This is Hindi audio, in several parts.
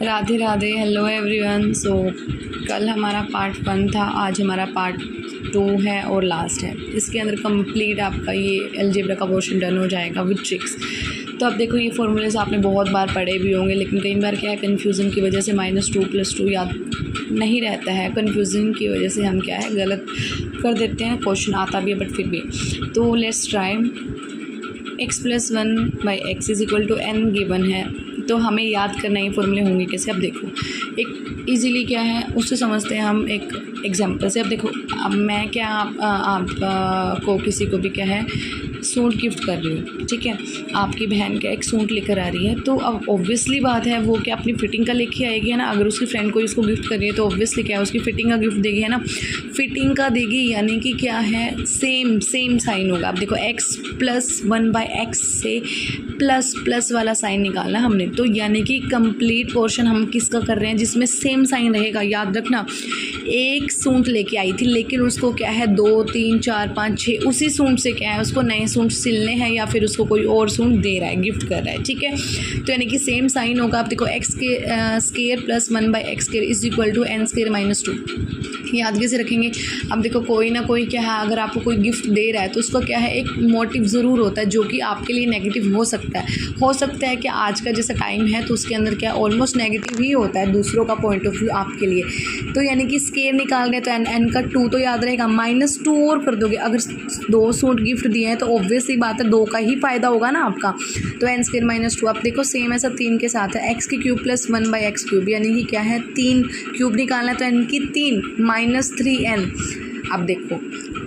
Radhe Radhe, hello everyone. So कल हमारा पार्ट 1 था, आज हमारा पार्ट 2 है और लास्ट है। इसके अंदर कंप्लीट आपका ये अलजेब्रा का पोर्शन डन हो जाएगा विद ट्रिक्स। तो अब देखो, ये फॉर्मूलेस आपने बहुत बार पढ़े भी होंगे, लेकिन कई बार क्या है, कन्फ्यूज़न की वजह से -2 + 2 याद नहीं रहता है। कन्फ्यूज़न की वजह से हम क्या है, गलत कर देते हैं। क्वेश्चन आता भी है बट फिर भी। तो let's try. x + 1/x = n given है, तो हमें याद करना ये फॉर्मूले होंगे कैसे। अब देखो, एक इजीली क्या है उससे समझते हैं हम एक एग्जांपल से। अब देखो, अब मैं क्या आपको किसी को भी क्या है सूट गिफ्ट कर रही हूँ, ठीक है। आपकी बहन क्या एक सूट लेकर आ रही है, तो अब ऑब्वियसली बात है वो क्या अपनी फिटिंग का लेके आएगी, है ना। अगर उसकी फ्रेंड को इसको गिफ्ट कर रही है तो ऑब्वियसली क्या है उसकी फिटिंग का गिफ्ट देगी, है ना। फिटिंग का देगी यानी कि क्या है, सेम साइन होगा। अब देखो, x + 1/x से प्लस वाला साइन निकालना हमने, तो यानी कि कंप्लीट पोर्शन हम किसका कर रहे हैं जिसमें सेम साइन रहेगा। याद रखना, एक सूट लेके आई थी, लेकिन उसको क्या है 2 3 4 5 6 उसी सूट से क्या है उसको नए सूट सिलने हैं, या फिर उसको कोई और सूट दे रहा है, गिफ्ट कर रहा है, ठीक है। तो यानी कि सेम साइन होगा। आप देखो, x² + 1/x² = n² - 2। याद कैसे रखेंगे। अब देखो, कोई ना कोई क्या है, अगर आपको कोई गिफ्ट दे रहा है तो उसका क्या है एक मोटिव ज़रूर होता है, जो कि आपके लिए नेगेटिव हो सकता है कि आज का जैसा टाइम है तो उसके अंदर क्या ऑलमोस्ट नेगेटिव ही होता है दूसरों का पॉइंट ऑफ व्यू आपके लिए। तो यानी कि स्केयर निकाल गए तो n का 2 तो याद रहेगा, -2 और कर दोगे। अगर 2 सूट गिफ्ट दिए हैं तो ऑब्वियसली बात है 2 का ही फ़ायदा होगा ना आपका, तो n² - 2। अब देखो, सेम ऐसा 3 के साथ है, x³ + 1/x³ यानी कि क्या है 3 क्यूब निकालना है, तो n की 3 -3n। अब देखो,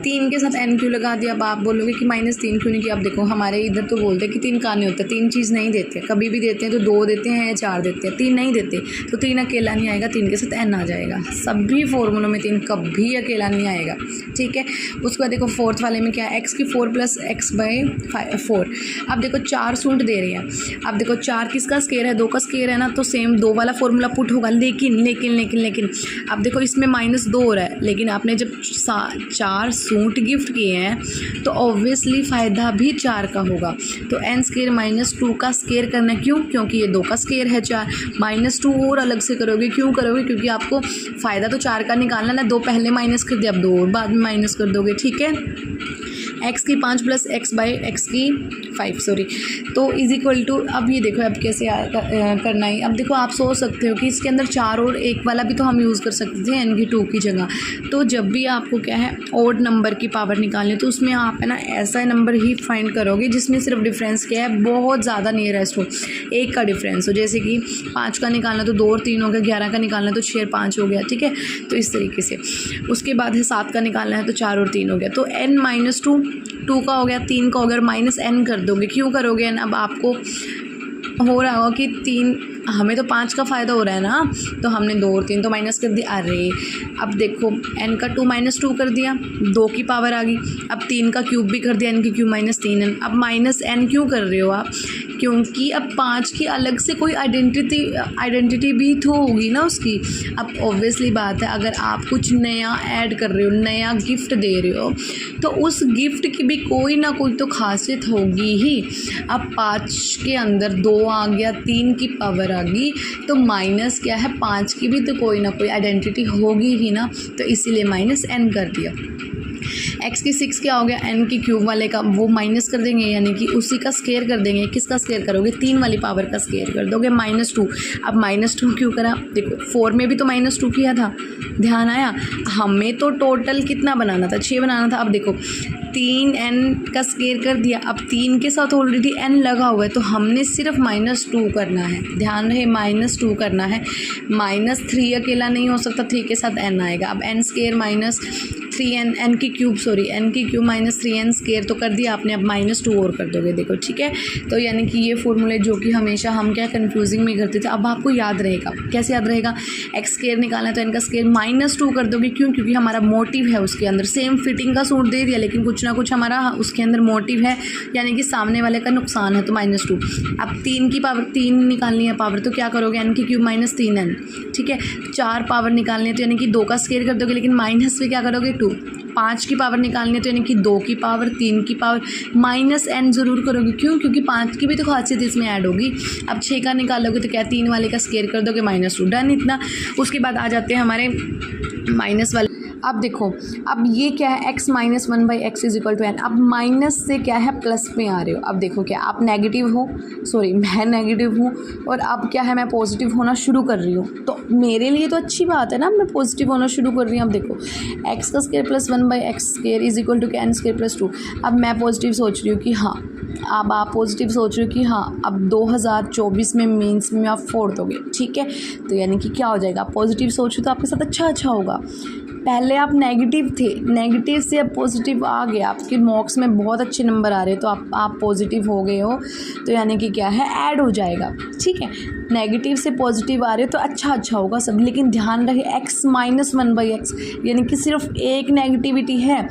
3 के साथ n क्यों लगा दिया। अब आप बोलोगे कि -3 क्यों नहीं किया। अब देखो, हमारे इधर तो बोलते हैं कि 3 काने होते हैं, 3 चीज़ नहीं देते। कभी भी देते हैं तो 2 देते हैं या 4 देते हैं, 3 नहीं देते। तो 3 अकेला नहीं आएगा, 3 के साथ n आ जाएगा। सभी फॉर्मूलों में 3 कभी अकेला नहीं आएगा, ठीक है। उसके बाद देखो, 4th वाले में क्या है, x³ + x/4। अब देखो, 4 सूट दे रही है। अब देखो, 4 किसका स्केयर है, 2 का स्केयर है ना, तो सेम 2 वाला फॉर्मूला पुट होगा। लेकिन अब देखो, इसमें -2 हो रहा है, लेकिन आपने जब 4 सूट गिफ्ट किए हैं तो ऑब्वियसली फ़ायदा भी 4 का होगा। तो n² - 2 का स्केयर करना है, क्यों? क्योंकि ये 2 का स्केयर है 4, -2 और अलग से करोगे। क्यों करोगे? क्योंकि आपको फ़ायदा तो 4 का निकालना ना, 2 पहले माइनस कर दिया, अब 2 और बाद में माइनस कर दोगे, ठीक है। x की 5 + x/x की 5 सॉरी, तो = अब ये देखो, अब कैसे करना है। अब देखो, आप सोच सकते हो कि इसके अंदर 4 और 1 वाला भी तो हम यूज़ कर सकते थे n की 2 की जगह। तो जब भी आपको क्या है ऑड नंबर की पावर निकालनी, तो उसमें आप है ना ऐसा नंबर ही फाइंड करोगे जिसमें सिर्फ डिफरेंस क्या है बहुत ज़्यादा नियरेस्ट हो, 1 का डिफरेंस हो। जैसे कि 5 का निकालना तो 2 और 3 हो गया, 11 का निकालना तो 6 और 5 हो गया, ठीक है। तो इस तरीके से उसके बाद है 7 का निकालना है तो 4 और 3 हो गया, तो n - 2 का हो गया, 3 का हो गया, -n कर दोगे। क्यों करोगे n? अब आपको हो रहा होगा कि 3 हमें तो 5 का फ़ायदा हो रहा है ना, तो हमने 2 और 3 तो माइनस कर दिया। अरे अब देखो, n का 2 - 2 कर दिया, 2 की पावर आ गई। अब 3 का क्यूब भी कर दिया, n की क्यूब -3n। अब -n क्यों कर रहे हो आप? क्योंकि अब 5 की अलग से कोई आइडेंटिटी भी तो होगी ना उसकी। अब ऑब्वियसली बात है, अगर आप कुछ नया ऐड कर रहे हो, नया गिफ्ट दे रहे हो, तो उस गिफ्ट की भी कोई ना कोई तो खासियत होगी ही। अब 5 के अंदर 2 आ गया, 3 की पावर आ गई, तो माइनस क्या है 5 की भी तो कोई ना कोई आइडेंटिटी होगी ही ना, तो इसीलिए -n कर दिया। x की 6 क्या हो गया, n की क्यूब वाले का वो माइनस कर देंगे, यानी कि उसी का स्केयर कर देंगे। किसका स्केयर करोगे? 3 वाली पावर का स्केयर कर दोगे, -2। अब -2 क्यों करा? देखो, 4 में भी तो -2 किया था, ध्यान आया। हमें तो टोटल कितना बनाना था, 6 बनाना था। अब देखो, 3n का स्केयर कर दिया, अब 3 के साथ ऑलरेडी n लगा हुआ है, तो हमने सिर्फ -2 करना है। ध्यान रहे, -2 करना है। -3 अकेला नहीं हो सकता, 3 के साथ n आएगा। अब n² - 3n, n की क्यूब -3n स्केयर तो कर दिया आपने, अब -2 और कर दोगे। देखो, ठीक है। तो यानी कि ये फॉर्मूले जो कि हमेशा हम क्या कन्फ्यूजिंग में करते थे, अब आपको याद रहेगा। कैसे याद रहेगा? x² निकालना है तो n का स्केयर -2 कर दोगे। क्यों? क्योंकि हमारा मोटिव है उसके अंदर। सेम फिटिंग का सूट दे दिया, लेकिन कुछ ना कुछ हमारा उसके अंदर मोटिव है, यानी कि सामने वाले का नुकसान है, तो -2। अब 3 की पावर 3 निकालनी है पावर, तो क्या करोगे? n की क्यूब -3n, ठीक है। 4 पावर निकालनी है तो यानी कि 2 का स्केयर कर दोगे, लेकिन माइनस में क्या करोगे 2, 5 की पावर निकालनी है तो यानी कि 2 की पावर, 3 की पावर, माइनस n ज़रूर करोगे। क्यों? क्योंकि 5 की भी तो खासियत इसमें ऐड होगी। अब 6 का निकालोगे तो क्या 3 वाले का स्क्वायर कर दोगे, -2, डन इतना। उसके बाद आ जाते हैं हमारे माइनस वाले। अब देखो, अब ये क्या है, x minus 1/x is equal to n। अब माइनस से क्या है, प्लस में आ रहे हो। अब देखो क्या, आप नेगेटिव हो, सॉरी मैं नेगेटिव हूँ और अब क्या है, मैं पॉजिटिव होना शुरू कर रही हूँ। तो मेरे लिए तो अच्छी बात है ना, मैं पॉजिटिव होना शुरू कर रही हूँ। अब देखो x का square plus 1/x square is equal to n square plus 2। अब मैं पॉजिटिव सोच रही हूँ कि हाँ, अब आप पॉजिटिव सोच रहे हो कि हाँ अब 2024 में मेंस में आप 4th दोगे, ठीक है। तो यानी कि क्या हो जाएगा, आप पॉजिटिव सोच रहे हो तो आपके साथ अच्छा होगा। पहले आप नेगेटिव थे, नेगेटिव से अब पॉजिटिव आ गए, आपके मॉक्स में बहुत अच्छे नंबर आ रहे हैं तो आप पॉजिटिव हो गए हो, तो यानी कि क्या है, ऐड हो जाएगा, ठीक है। नेगेटिव से पॉजिटिव आ रहे हो तो अच्छा होगा सब। लेकिन ध्यान रहे x माइनस 1/x यानी कि सिर्फ एक नेगेटिविटी है,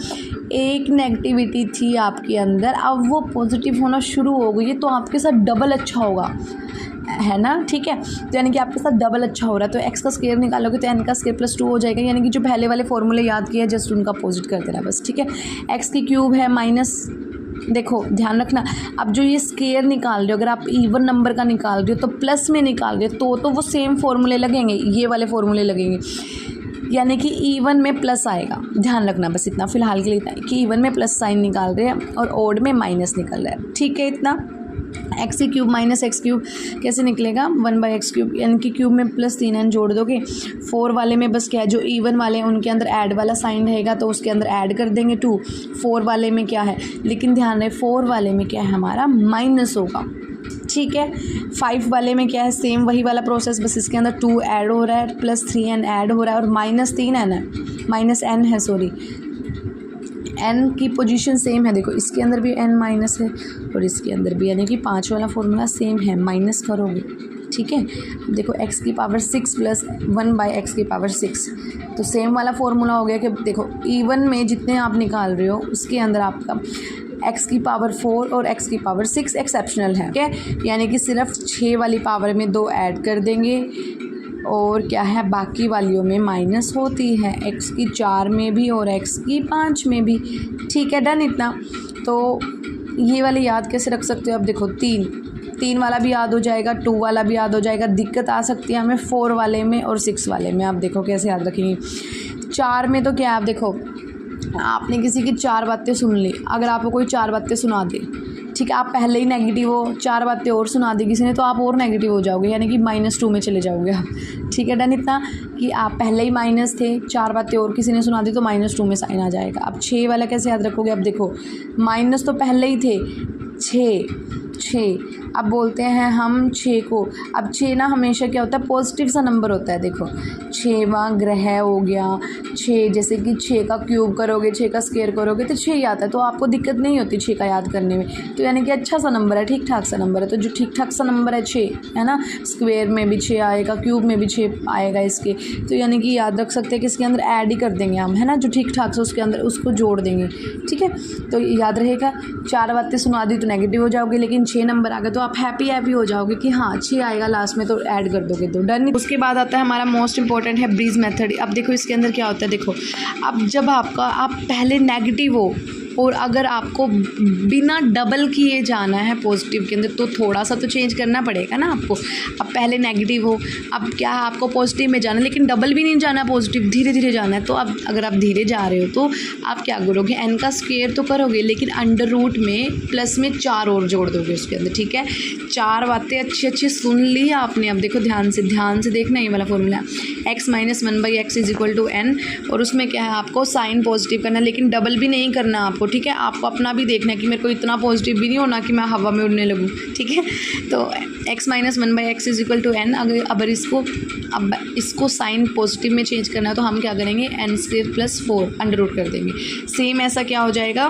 एक नेगेटिविटी थी आपके अंदर, अब वो पॉजिटिव होना शुरू हो गई है तो आपके साथ डबल अच्छा होगा, है ना, ठीक है। तो यानी कि आपके साथ डबल अच्छा हो रहा है। तो x का स्क्वायर निकालोगे तो n का स्क्वायर प्लस 2 हो जाएगा। यानी कि जो पहले वाले फॉर्मूले याद किए जस्ट उनका अपोजिट कर देना बस, ठीक है। x की क्यूब है माइनस, देखो ध्यान रखना, अब जो ये स्क्वायर निकाल रहे हो, अगर आप इवन नंबर का निकाल रहे हो तो प्लस में निकाल रहे हो तो वो सेम फॉर्मूले लगेंगे, ये वाले फॉर्मूले लगेंगे। यानी कि इवन में प्लस आएगा, ध्यान रखना बस इतना, फिलहाल के लिए इतना कि इवन में प्लस साइन निकाल रहे हैं और ओड में माइनस निकल रहा है, ठीक है। इतना एक्स की क्यूब माइनस एक्स क्यूब कैसे निकलेगा, 1/x क्यूब, यानी कि क्यूब में प्लस 3n जोड़ दोगे। 4 वाले में बस क्या है, जो इवन वाले हैं उनके अंदर ऐड वाला साइन रहेगा तो उसके अंदर ऐड कर देंगे 2। 4 वाले में क्या है, लेकिन ध्यान रहे 4 वाले में क्या है, हमारा माइनस होगा, ठीक है। 5 वाले में क्या है, सेम वही वाला प्रोसेस, बस इसके अंदर 2 ऐड हो रहा है प्लस 3n ऐड हो रहा है और -3n है, -n है, सॉरी n की पोजीशन सेम है। देखो इसके अंदर भी n माइनस है और इसके अंदर भी, यानी कि 5 वाला फॉर्मूला सेम है, माइनस करोगे, ठीक है। देखो x की पावर 6 प्लस 1/x की पावर 6, तो सेम वाला फॉर्मूला हो गया कि देखो इवन में जितने आप निकाल रहे हो उसके अंदर आपका x की पावर 4 और x की पावर 6 एक्सेप्शनल है, ठीक है। यानी कि सिर्फ 6 वाली पावर में 2 ऐड कर देंगे और क्या है, बाकी वालियों में माइनस होती है, x की 4 में भी और x की 5 में भी, ठीक है, डन इतना। तो ये वाले याद कैसे रख सकते हो, अब देखो 3 वाला भी याद हो जाएगा, 2 वाला भी याद हो जाएगा। दिक्कत आ सकती है हमें 4 वाले में और 6 वाले में, आप देखो कैसे याद रखेंगे। 4 में तो क्या है, आप देखो आपने किसी की 4 बातें सुन ली, अगर आपको कोई 4 बातें सुना दे, ठीक है, आप पहले ही नेगेटिव हो, 4 बातें और सुना दी किसी ने तो आप और नेगेटिव हो जाओगे, यानी कि -2 में चले जाओगे आप, ठीक है, डन इतना। कि आप पहले ही माइनस थे, 4 बातें और किसी ने सुना दी तो -2 में साइन आ जाएगा। अब 6 वाला कैसे याद रखोगे, अब देखो माइनस तो पहले ही थे, 6 अब बोलते हैं हम 6 को, अब 6 ना हमेशा क्या होता है, पॉजिटिव सा नंबर होता है। देखो 6वां ग्रह हो गया 6, जैसे कि 6 का क्यूब करोगे, 6 का स्क्वायर करोगे तो 6 ही आता है, तो आपको दिक्कत नहीं होती 6 का याद करने में। तो यानी कि अच्छा सा नंबर है, ठीक ठाक सा नंबर है। तो जो ठीक ठाक सा नंबर है 6 है ना, स्क्वायर में भी 6 आएगा, क्यूब में भी 6 आएगा इसके, तो यानी कि याद रख सकते हैं कि इसके अंदर ऐड ही कर देंगे हम, है ना, जो ठीक ठाक से उसके अंदर उसको जोड़ देंगे, ठीक है। तो याद रहेगा, 4 बातें सुना दी तो नेगेटिव हो जाओगे, लेकिन 6 नंबर आ गए तो आप हैप्पी हो जाओगे कि हाँ 6 आएगा लास्ट में तो ऐड कर दोगे, तो डन। उसके बाद आता है हमारा मोस्ट इंपॉर्टेंट है ब्रीज मेथड। अब देखो इसके अंदर क्या होता है, देखो अब जब आप पहले नेगेटिव हो और अगर आपको बिना डबल किए जाना है पॉजिटिव के अंदर तो थोड़ा सा तो चेंज करना पड़ेगा ना आपको। अब पहले नेगेटिव हो, अब क्या है आपको पॉजिटिव में जाना, लेकिन डबल भी नहीं जाना, पॉजिटिव धीरे धीरे जाना है। तो अब अगर आप धीरे जा रहे हो तो आप क्या करोगे, n का स्क्वायर तो करोगे लेकिन अंडर रूट में प्लस में 4 और जोड़ दोगे उसके अंदर, ठीक है। 4 बातें अच्छी सुन ली आपने। अब देखो ध्यान से देखना, ये वाला formula x minus 1/x is equal to n, और उसमें क्या है आपको साइन पॉजिटिव करना, लेकिन डबल भी नहीं करना आपको, ठीक है। आपको अपना भी देखना है कि मेरे को इतना पॉजिटिव भी नहीं होना कि मैं हवा में उड़ने लगूँ, ठीक है। तो x minus 1/x is equal to n, अगर इसको साइन पॉजिटिव में चेंज करना है तो हम क्या करेंगे, n square plus 4 under root कर देंगे। सेम ऐसा क्या हो जाएगा,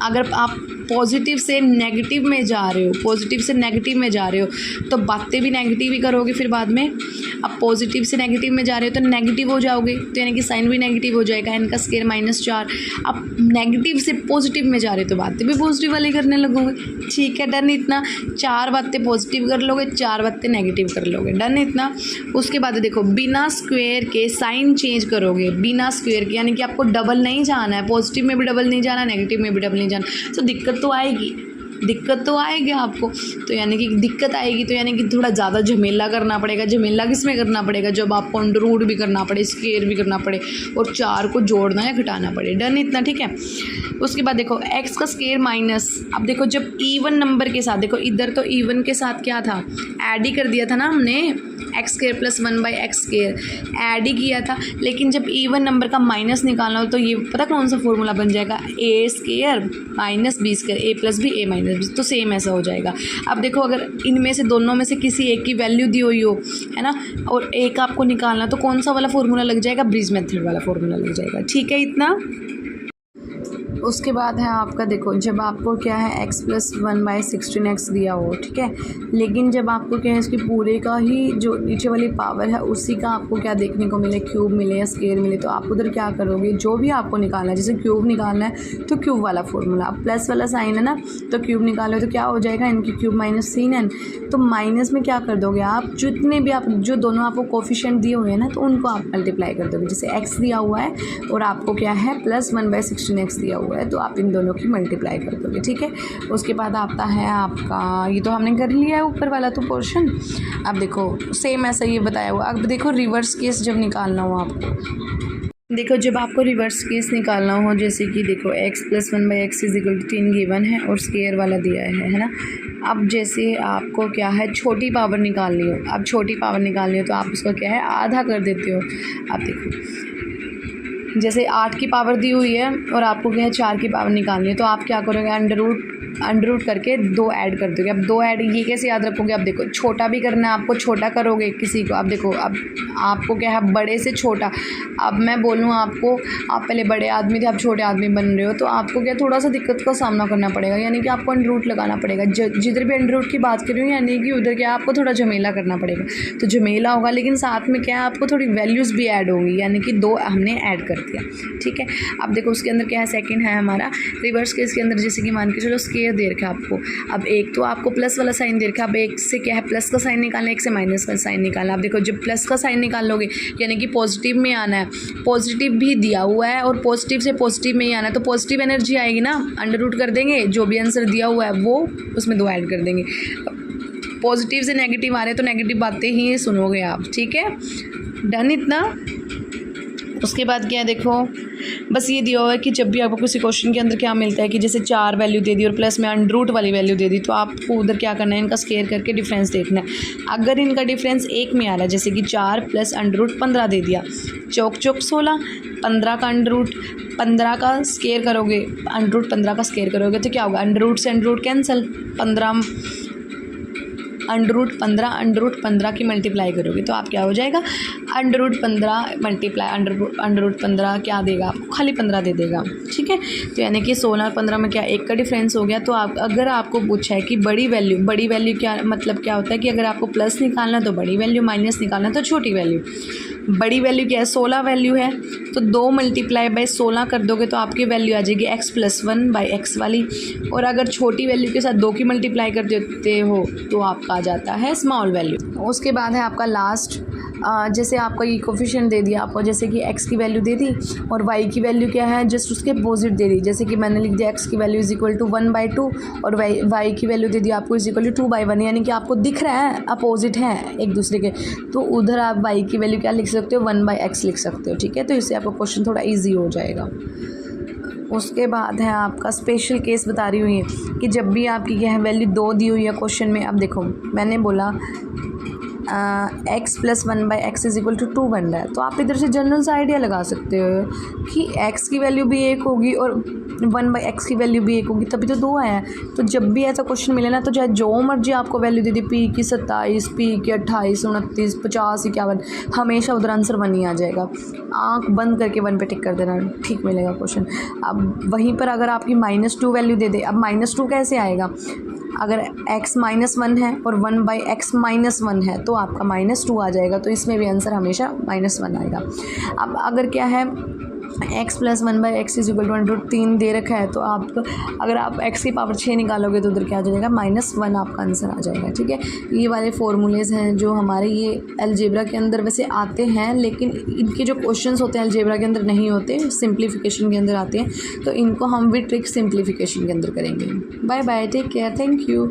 अगर आप पॉजिटिव से नेगेटिव में जा रहे हो, पॉजिटिव से नेगेटिव में जा रहे हो तो बातें भी नेगेटिव ही करोगे फिर बाद में। अब पॉजिटिव से नेगेटिव में जा रहे हो तो नेगेटिव हो जाओगे, तो यानी कि साइन भी नेगेटिव हो जाएगा, n का स्क्वायर -4। अब नेगेटिव से पॉजिटिव में जा रहे हो तो बातें भी पॉजिटिव वाली करने लगोगे। ठीक है, डन इतना। 4 बातें पॉजिटिव कर लोगे, 4 बातें नेगेटिव कर लोगे, डन इतना। उसके बाद देखो बिना स्क्वायर के साइन चेंज करोगे, बिना स्क्वायर के, यानी कि आपको डबल नहीं जाना है, पॉजिटिव में भी डबल नहीं जाना, नेगेटिव में भी डबल नहीं जाना, तो दिक्कत तो आएगी, दिक्कत तो आएगी आपको। तो यानी कि दिक्कत आएगी तो यानी कि थोड़ा ज़्यादा झमेला करना पड़ेगा। झमेला किस में करना पड़ेगा? जब आपको अंडर रूट भी करना पड़े, स्क्वायर भी करना पड़े और 4 को जोड़ना या घटाना पड़े, डन इतना। ठीक है, उसके बाद देखो x का स्क्वायर माइनस, अब देखो जब इवन नंबर के साथ, देखो इधर तो इवन के साथ क्या था, ऐड ही कर दिया था ना हमने, x square plus 1/x square add ही किया था। लेकिन जब इवन नंबर का माइनस निकालना हो तो ये पता कौन सा फॉर्मूला बन जाएगा, a square minus b square, a plus b a minus b, तो सेम ऐसा हो जाएगा। अब देखो अगर इनमें से दोनों में से किसी एक की वैल्यू दी हुई हो, है ना, और एक आपको निकालना, तो कौन सा वाला फॉर्मूला लग जाएगा, ब्रिज मेथड वाला फॉर्मूला लग जाएगा। ठीक है इतना। उसके बाद है आपका देखो, जब आपको क्या है x प्लस 1/16x दिया हो, ठीक है, लेकिन जब आपको क्या है इसकी पूरे का ही जो नीचे वाली पावर है उसी का आपको क्या देखने को मिले, क्यूब मिले या स्क्वायर मिले, तो आप उधर क्या करोगे, जो भी आपको निकालना है, जैसे क्यूब निकालना है तो क्यूब वाला फॉर्मूला, अब प्लस वाला साइन है ना, तो क्यूब निकालो तो क्या हो जाएगा, इनकी क्यूब माइनस sin, तो माइनस में क्या कर दोगे आप, जितने भी आप जो दोनों आपको कोफिशिएंट दिए हुए हैं ना, तो उनको आप मल्टीप्लाई कर दोगे। जैसे x दिया हुआ है और आपको क्या है प्लस 1/16x दिया हुआ है, तो आप इन दोनों की मल्टीप्लाई कर दोगे। ठीक है, उसके बाद आता है आपका, ये तो हमने कर लिया है ऊपर वाला तो पोर्शन। अब देखो सेम ऐसा ये बताया हुआ। अब देखो रिवर्स केस जब निकालना हो आपको, देखो जब आपको रिवर्स केस निकालना हो, जैसे कि देखो x plus 1/x is equal to 3 given है और स्क्वायर वाला दिया है ना। अब जैसे आपको क्या है छोटी पावर निकालनी हो, अब छोटी पावर निकालनी हो तो आप उसका क्या है आधा कर देते हो। अब देखो जैसे 8 की पावर दी हुई है और आपको क्या है 4 की पावर निकालनी है, तो आप क्या करोगे, अंडर रूट करके 2 ऐड कर दोगे। अब 2 ऐड ये कैसे याद रखोगे, अब देखो छोटा भी करना है आपको, छोटा करोगे किसी को। अब देखो अब आपको क्या है बड़े से छोटा, अब मैं बोलूँ आपको, आप पहले बड़े आदमी थे, आप छोटे आदमी बन रहे हो, तो आपको क्या थोड़ा सा दिक्कत का सामना करना पड़ेगा, यानी कि आपको अंडर रूट लगाना पड़ेगा। जिधर भी अंडर रूट की बात कर रही हूँ, यानी कि उधर क्या आपको थोड़ा झमेला करना पड़ेगा, तो झमेला होगा, लेकिन साथ में क्या है आपको थोड़ी वैल्यूज़ भी ऐड होंगी, यानी कि 2 हमने ऐड कर दिया। ठीक है, अब देखो उसके अंदर क्या है, सेकंड है हमारा रिवर्स केस के अंदर, जैसे कि मान के चलो स्क्वायर दे रखा है आपको, अब एक तो आपको प्लस वाला साइन दे रखा है, अब एक से क्या है प्लस का साइन निकालना, एक से माइनस का साइन निकालना। अब देखो जब प्लस का साइन निकाल लोगे यानी कि पॉजिटिव में आना है, पॉजिटिव भी दिया हुआ है और पॉजिटिव से पॉजिटिव में ही आना है, तो पॉजिटिव एनर्जी आएगी ना, अंडर रूट कर देंगे, जो भी आंसर दिया हुआ है वो उसमें 2 ऐड कर देंगे। पॉजिटिव से नेगेटिव आ रहे हैं तो नेगेटिव बातें ही सुनोगे आप। ठीक है, डन इतना। उसके बाद क्या है देखो, बस ये दिया हुआ है कि जब भी आपको किसी क्वेश्चन के अंदर क्या मिलता है कि जैसे 4 वैल्यू दे दी और प्लस में अंडर रूट वाली वैल्यू दे दी, तो आपको उधर क्या करना है, इनका स्क्वायर करके डिफरेंस देखना है। अगर इनका डिफरेंस 1 में आ रहा है, जैसे कि 4 प्लस अंडर रूट 15 दे दिया, चौक 16, 15 का अंडर रूट 15 का स्क्वायर करोगे, अंडर रूट 15 का स्क्वायर करोगे तो क्या होगा, अंडर रूट से under root cancel, 15 under root 15 की मल्टीप्लाई करोगे तो आप क्या हो जाएगा, under root 15 multiply under root 15 क्या देगा आपको, खाली 15 दे देगा। ठीक है, तो यानी कि 16 और 15 में क्या 1 का डिफरेंस हो गया। तो आप अगर आपको पूछा है कि बड़ी वैल्यू क्या मतलब क्या होता है कि अगर आपको प्लस निकालना तो बड़ी वैल्यू, माइनस निकालना तो छोटी वैल्यू। बड़ी वैल्यू क्या है, 16 वैल्यू है, तो 2 मल्टीप्लाई बाय 16 कर दोगे तो आपकी वैल्यू आ जाएगी x प्लस 1/x वाली। और अगर छोटी वैल्यू के साथ 2 की मल्टीप्लाई कर देते हो तो आपका आ जाता है स्मॉल वैल्यू। उसके बाद है आपका लास्ट, जैसे आपका ये कोफिशिएंट दे दिया आपको, जैसे कि x की वैल्यू दे दी और y की वैल्यू क्या है जस्ट उसके अपोजिट दे दी, जैसे कि मैंने लिख दिया x की वैल्यू इज इक्वल टू 1/2 और y की वैल्यू दे दी आपको इज इक्वल टू 2/1, यानी कि आपको दिख रहा है अपोजिट है एक दूसरे के, तो उधर आप y की वैल्यू क्या लिख सकते हो, 1/x लिख सकते हो। ठीक है, तो इससे आपका क्वेश्चन थोड़ा ईजी हो जाएगा। उसके बाद है आपका स्पेशल केस बता रही हुई है कि जब भी आपकी क्या है वैल्यू 2 दी हुई है क्वेश्चन में। अब देखो मैंने बोला x plus 1/x is equal to 2 बन रहा है, तो आप इधर से जनरल सा आइडिया लगा सकते हो कि x की वैल्यू भी 1 होगी और 1/x की वैल्यू भी 1 होगी, तभी तो 2 आया है। तो जब भी ऐसा क्वेश्चन मिले ना, तो चाहे जो मर्जी आपको वैल्यू दे दी, p की 27, p की 28, 29, 50, 51, हमेशा उधर आंसर 1 ही आ जाएगा। आँख बंद करके 1 पे टिक कर देना, ठीक मिलेगा क्वेश्चन। अब वहीं पर अगर आपकी -2 वैल्यू दे दे, अब -2 कैसे आएगा? अगर x -1 है और 1/x -1 है तो आपका -2 आ जाएगा, तो इसमें भी आंसर हमेशा -1 आएगा। अब अगर क्या है, x plus 1/x is equal to 3 दे रखा है, तो आप अगर आप x की पावर 6 निकालोगे तो उधर क्या आ जाएगा, -1 आपका आंसर आ जाएगा। ठीक है, ये वाले फॉर्मूलेज़ हैं जो हमारे ये अलजेब्रा के अंदर वैसे आते हैं, लेकिन इनके जो क्वेश्चंस होते हैं अलजेब्रा के अंदर नहीं होते, सिंप्लीफिकेशन के अंदर आते हैं, तो इनको हम भी ट्रिक सिंप्लीफिकेशन के अंदर करेंगे। Bye bye, take care, thank you.